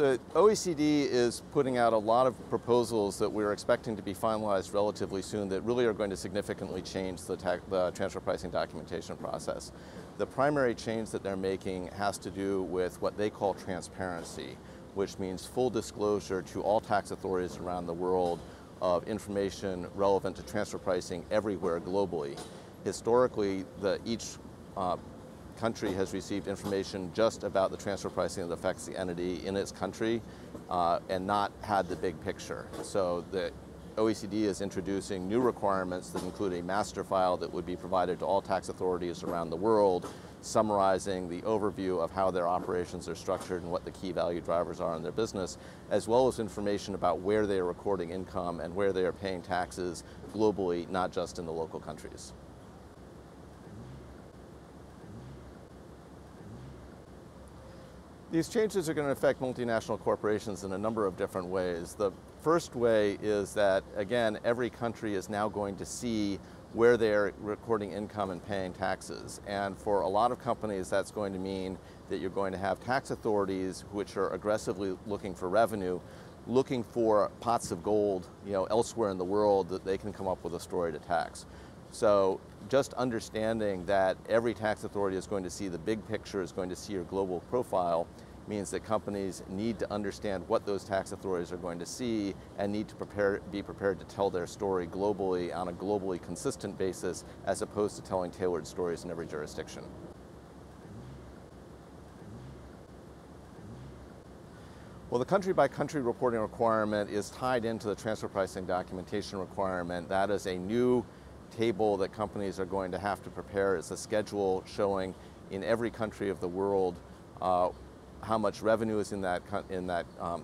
The OECD is putting out a lot of proposals that we're expecting to be finalized relatively soon that really are going to significantly change the transfer pricing documentation process. The primary change that they're making has to do with what they call transparency, which means full disclosure to all tax authorities around the world of information relevant to transfer pricing everywhere globally. Historically, each country has received information just about the transfer pricing that affects the entity in its country and not had the big picture. So the OECD is introducing new requirements that include a master file that would be provided to all tax authorities around the world, summarizing the overview of how their operations are structured and what the key value drivers are in their business, as well as information about where they are recording income and where they are paying taxes globally, not just in the local countries. These changes are going to affect multinational corporations in a number of different ways. The first way is that, again, every country is now going to see where they're recording income and paying taxes. And for a lot of companies, that's going to mean that you're going to have tax authorities which are aggressively looking for revenue, looking for pots of gold, elsewhere in the world that they can come up with a story to tax. So just understanding that every tax authority is going to see the big picture, is going to see your global profile, means that companies need to understand what those tax authorities are going to see and need to be prepared to tell their story globally on a globally consistent basis, as opposed to telling tailored stories in every jurisdiction. Well, the country-by-country reporting requirement is tied into the transfer pricing documentation requirement. That is a new table that companies are going to have to prepare. It's a schedule showing in every country of the world how much revenue is in that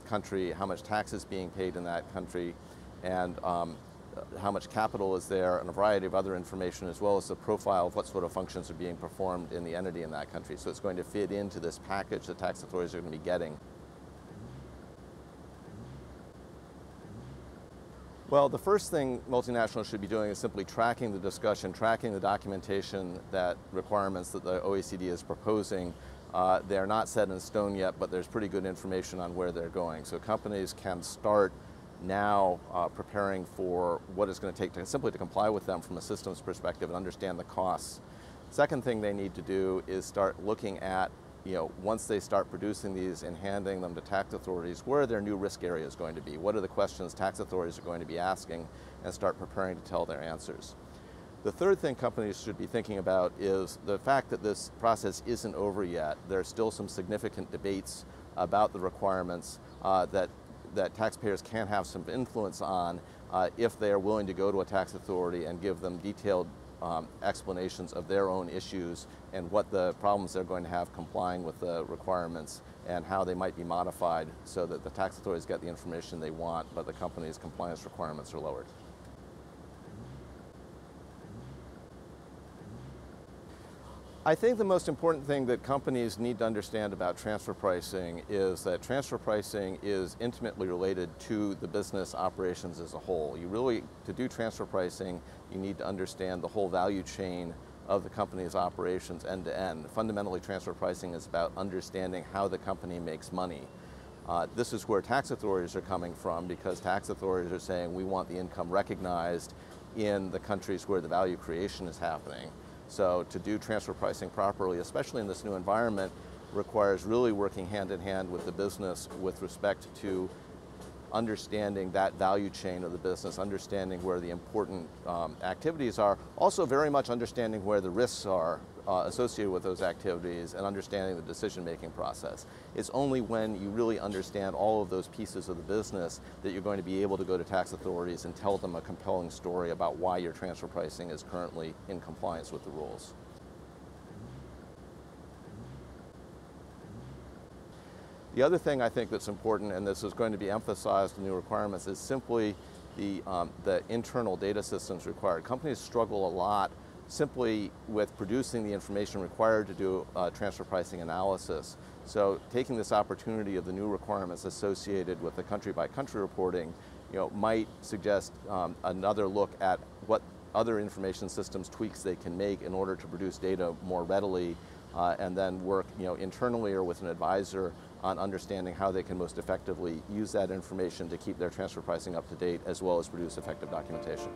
country, how much tax is being paid in that country, and how much capital is there, and a variety of other information, as well as the profile of what sort of functions are being performed in the entity in that country. So it's going to fit into this package that tax authorities are going to be getting. Well, the first thing multinationals should be doing is simply tracking the discussion, tracking the documentation requirements that the OECD is proposing. They're not set in stone yet, but there's pretty good information on where they're going. So companies can start now preparing for what it's going to take simply to comply with them from a systems perspective and understand the costs. Second thing they need to do is start looking at, once they start producing these and handing them to tax authorities, where are their new risk areas going to be? What are the questions tax authorities are going to be asking, and start preparing to tell their answers. The third thing companies should be thinking about is the fact that this process isn't over yet. There are still some significant debates about the requirements that taxpayers can have some influence on if they are willing to go to a tax authority and give them detailed explanations of their own issues and what the problems they're going to have complying with the requirements and how they might be modified so that the tax authorities get the information they want, but the company's compliance requirements are lowered. I think the most important thing that companies need to understand about transfer pricing is that transfer pricing is intimately related to the business operations as a whole. To do transfer pricing, you need to understand the whole value chain of the company's operations end to end. Fundamentally, transfer pricing is about understanding how the company makes money. This is where tax authorities are coming from, because tax authorities are saying we want the income recognized in the countries where the value creation is happening. So to do transfer pricing properly, especially in this new environment, requires really working hand in hand with the business with respect to understanding that value chain of the business, understanding where the important activities are, also very much understanding where the risks are associated with those activities, and understanding the decision-making process. It's only when you really understand all of those pieces of the business that you're going to be able to go to tax authorities and tell them a compelling story about why your transfer pricing is currently in compliance with the rules. The other thing I think that's important, and this is going to be emphasized in the new requirements, is simply the internal data systems required. Companies struggle a lot simply with producing the information required to do transfer pricing analysis. So taking this opportunity of the new requirements associated with the country-by-country reporting, might suggest another look at what other information systems tweaks they can make in order to produce data more readily, and then work internally or with an advisor on understanding how they can most effectively use that information to keep their transfer pricing up to date, as well as produce effective documentation.